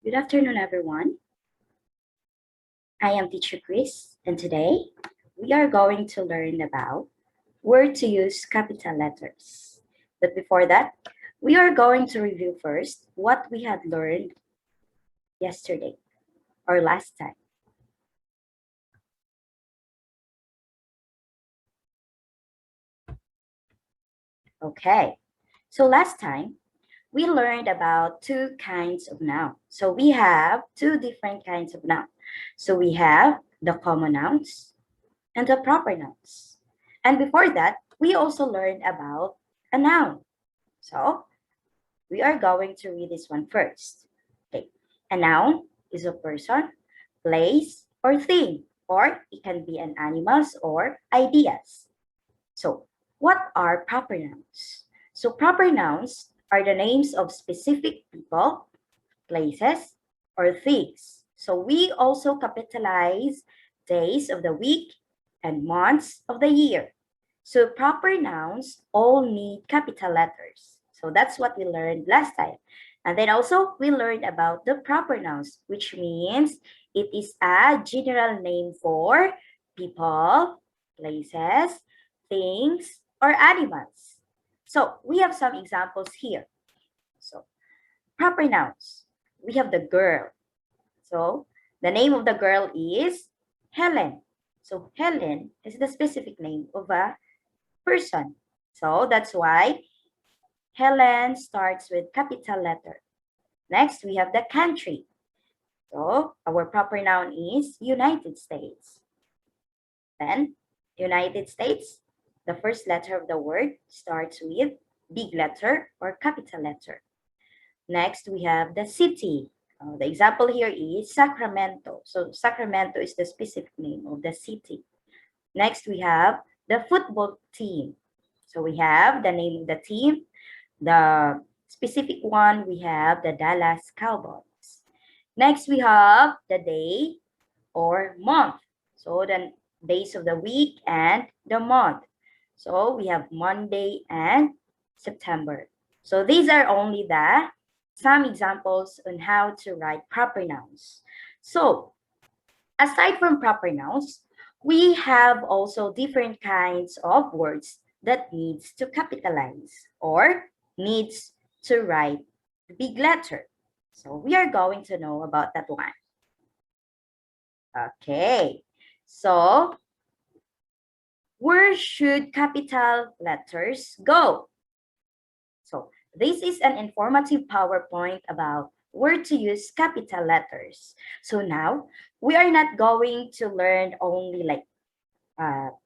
Good afternoon, everyone. I am Teacher Chris, and today we are going to learn about where to use capital letters. But before that, we are going to review first what we had learned yesterday or last time. Okay, so last time we learned about two kinds of noun. So we have two different kinds of noun. So we have the common nouns and the proper nouns. And before that, we also learned about a noun. So we are going to read this one first. Okay. A noun is a person, place, or thing, or it can be an animals or ideas. So what are proper nouns? So proper nouns are the names of specific people, places, or things. So we also capitalize days of the week and months of the year. So proper nouns all need capital letters. So that's what we learned last time. And then also we learned about the proper nouns, which means it is a general name for people, places, things, or animals. So we have some examples here. So proper nouns. We have the girl. So the name of the girl is Helen. So Helen is the specific name of a person. So that's why Helen starts with capital letter. Next, we have the country. So our proper noun is United States. Then United States, the first letter of the word starts with big letter or capital letter. Next, we have the city. The example here is Sacramento. So Sacramento is the specific name of the city. Next, we have the football team. So we have the name of the team. The specific one, we have the Dallas Cowboys. Next, we have the day or month. So the days of the week and the month. So we have Monday and September. So these are only some examples on how to write proper nouns. So aside from proper nouns, we have also different kinds of words that needs to capitalize or needs to write the big letter. So we are going to know about that one. Okay, so where should capital letters go? So this is an informative PowerPoint about where to use capital letters. So now we are not going to learn only like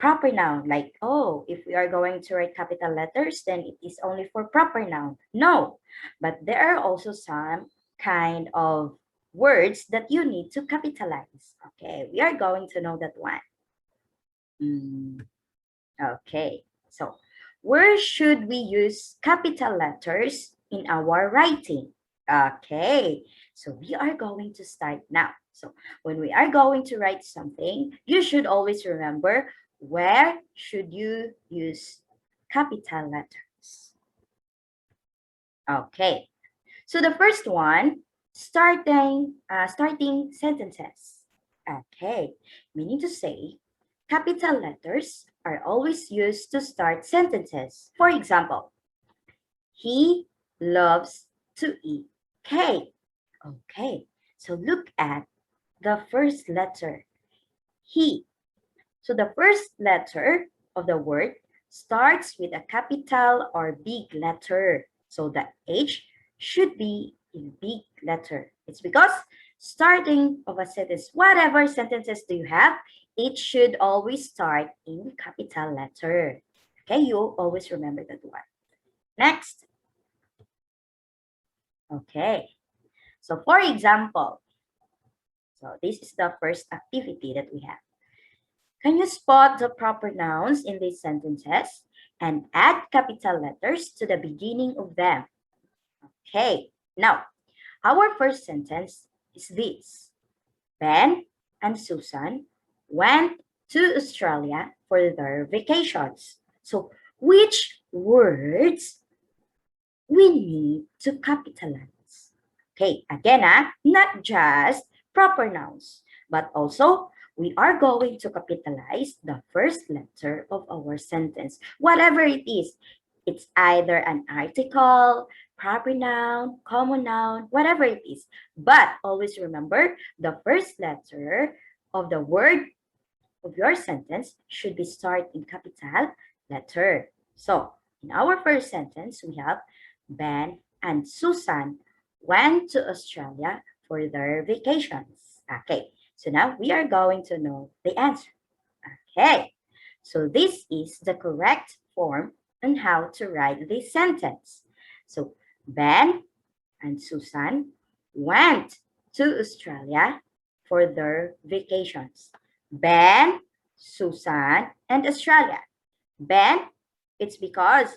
proper noun, like, oh, if we are going to write capital letters, then it is only for proper noun. No, but there are also some kind of words that you need to capitalize. Okay, we are going to know that one. Okay, so where should we use capital letters in our writing? Okay, so we are going to start now. So when we are going to write something, you should always remember where should you use capital letters. Okay, so the first one, starting sentences. Okay, meaning to say, capital letters are always used to start sentences. For example, he loves to eat cake. Okay, so look at the first letter, he. So the first letter of the word starts with a capital or big letter. So the H should be in big letter. It's because starting of a sentence, whatever sentences do you have, it should always start in capital letter. Okay, you always remember that one. Next. Okay, so for example, so this is the first activity that we have. Can you spot the proper nouns in these sentences and add capital letters to the beginning of them? Okay, now our first sentence is this. Ben and Susan went to Australia for their vacations. So which words we need to capitalize? Okay, again, not just proper nouns, but also we are going to capitalize the first letter of our sentence. Whatever it is, it's either an article, proper noun, common noun, whatever it is. But always remember the first letter of the word of your sentence should be start in capital letter. So in our first sentence, we have Ben and Susan went to Australia for their vacations. Okay, so now we are going to know the answer. Okay, so this is the correct form on how to write this sentence. So Ben and Susan went to Australia for their vacations. Ben, Susan, and Australia. Ben, it's because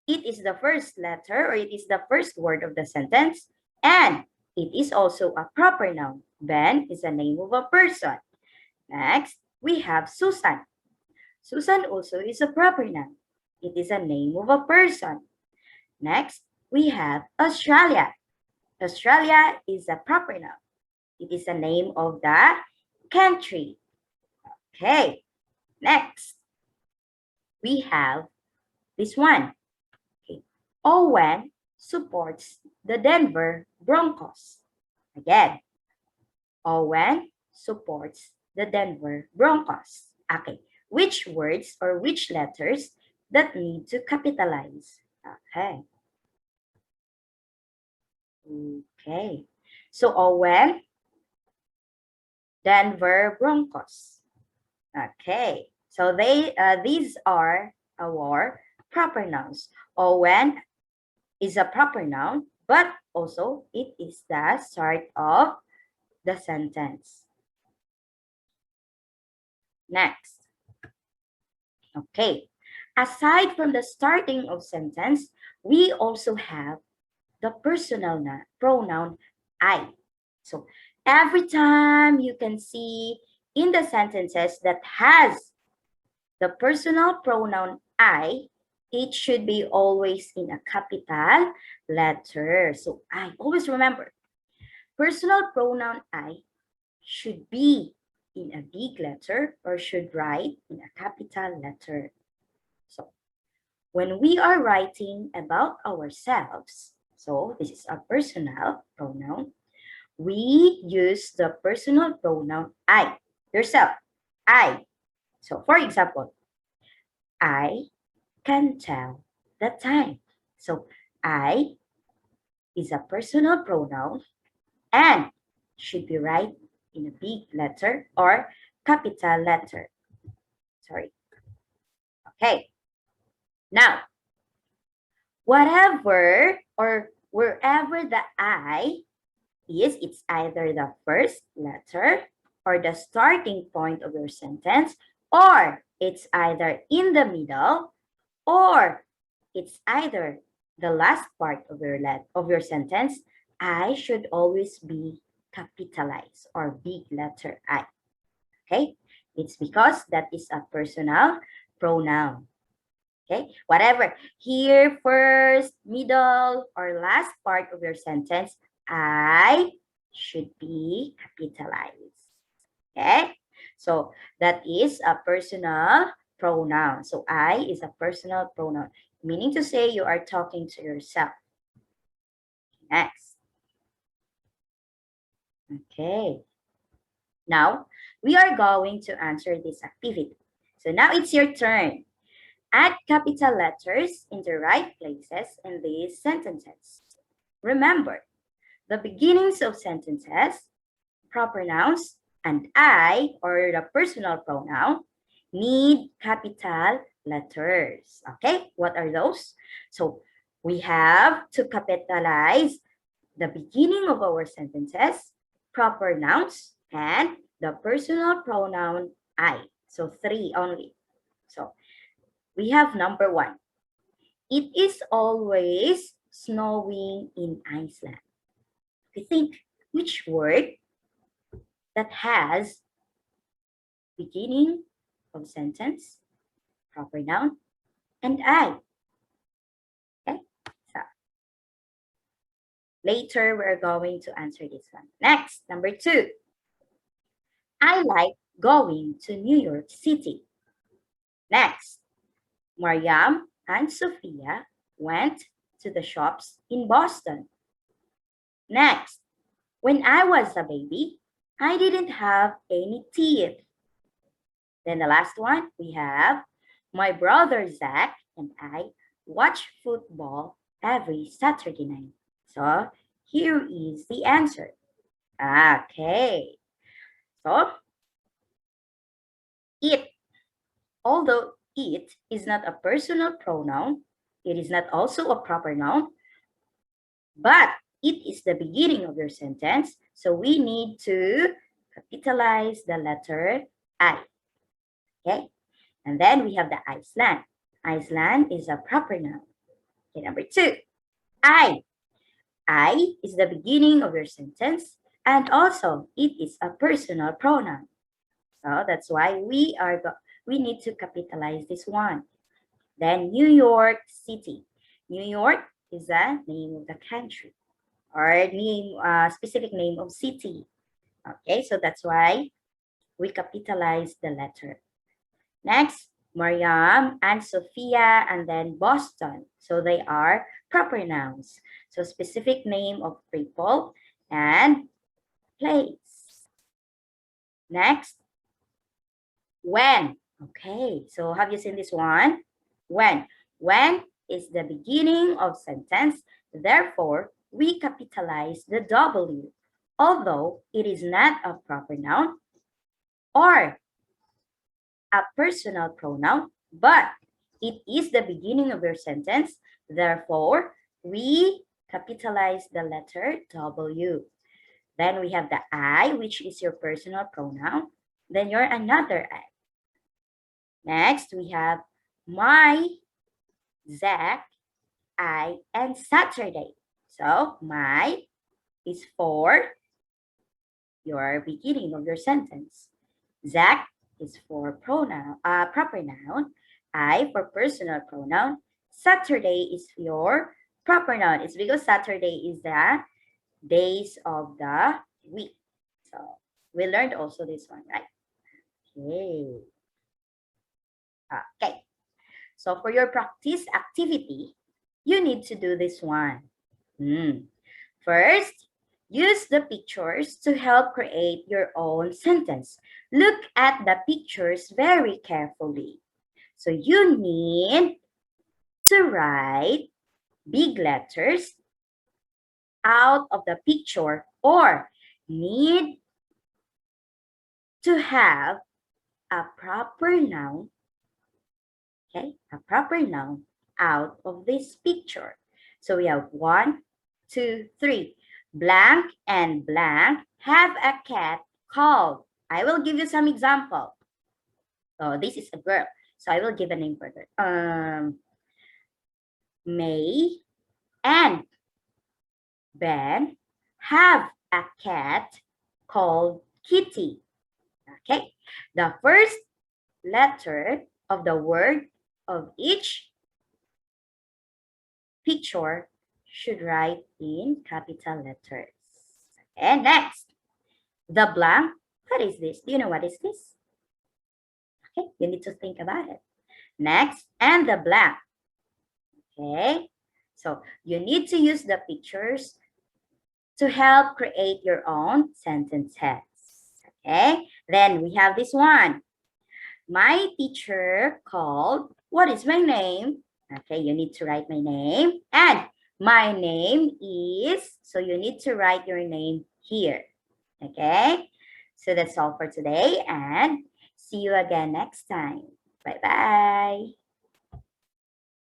it is the first letter or it is the first word of the sentence, and it is also a proper noun. Ben is a name of a person. Next, we have Susan. Susan also is a proper noun. It is a name of a person. Next, we have Australia. Australia is a proper noun. It is the name of the country. Okay, next, we have this one. Okay. Owen supports the Denver Broncos. Again, Owen supports the Denver Broncos. Okay, which words or which letters that need to capitalize? Okay. Okay. So Owen, Denver Broncos. Okay. So these are our proper nouns. Owen is a proper noun, but also it is the start of the sentence. Next. Okay. Aside from the starting of sentence, we also have the personal pronoun I. So every time you can see in the sentences that has the personal pronoun I, it should be always in a capital letter. So I always remember, personal pronoun I should be in a big letter or should write in a capital letter. So when we are writing about ourselves, so this is a personal pronoun, we use the personal pronoun I, yourself, I. So for example, I can tell the time. So I is a personal pronoun and should be right in a big letter or capital letter. Sorry. Okay. Now, whatever or wherever the I is, it's either the first letter or the starting point of your sentence, or it's either in the middle, or it's either the last part of your sentence. I should always be capitalized or big letter I. Okay, it's because that is a personal pronoun. Okay, whatever here, first, middle, or last part of your sentence, I should be capitalized. Okay, so that is a personal pronoun. So I is a personal pronoun, meaning to say you are talking to yourself. Next. Okay, now we are going to answer this activity. So now it's your turn. Add capital letters in the right places in these sentences. Remember, the beginnings of sentences, proper nouns, and I, or the personal pronoun, need capital letters. Okay, what are those? So we have to capitalize the beginning of our sentences, proper nouns, and the personal pronoun I. So 3 only. So we have number 1. It is always snowing in Iceland. We think which word that has beginning of sentence, proper noun, and I. Okay, so Later, we're going to answer this one. Next, number 2. I like going to New York City. Next, Mariam and Sophia went to the shops in Boston. Next, when I was a baby, I didn't have any teeth. Then the last one, we have my brother Zach and I watch football every Saturday night. So here is the answer. Okay. So it, although it is not a personal pronoun, it is not also a proper noun, but it is the beginning of your sentence. So we need to capitalize the letter I. Okay. And then we have the Iceland. Iceland is a proper noun. Okay, number 2. I. I is the beginning of your sentence, and also it is a personal pronoun. So that's why we need to capitalize this one. Then New York City. New York is the name of the country or name, specific name of city. Okay, so that's why we capitalize the letter. Next, Mariam and Sophia, and then Boston. So they are proper nouns. So specific name of people and place. Next, when. Okay, so have you seen this one? When. When is the beginning of sentence. Therefore, we capitalize the W, although it is not a proper noun or a personal pronoun, but it is the beginning of your sentence. Therefore, we capitalize the letter W. Then we have the I, which is your personal pronoun. Then you're another I. Next, we have my, Zach, I, and Saturday. So my is for your beginning of your sentence. Zach is for pronoun, proper noun. I for personal pronoun. Saturday is your proper noun. It's because Saturday is the days of the week. So we learned also this one, right? Okay. Okay. So for your practice activity, you need to do this one. First, use the pictures to help create your own sentence. Look at the pictures very carefully. So you need to write big letters out of the picture or need to have a proper noun, okay, a proper noun out of this picture. So we have 1, 2, 3. Blank and blank have a cat called. I will give you some example. So this is a girl. So I will give a name for her. May and Ben have a cat called Kitty. Okay. The first letter of the word of each picture should write in capital letters. And next, the blank. What is this? Do you know what is this? Okay, you need to think about it. Next, and the blank. Okay, so you need to use the pictures to help create your own sentences. Okay, then we have this one. My teacher called, what is my name? Okay, you need to write my name. And my name is, so you need to write your name here. Okay, so that's all for today and see you again next time. Bye-bye.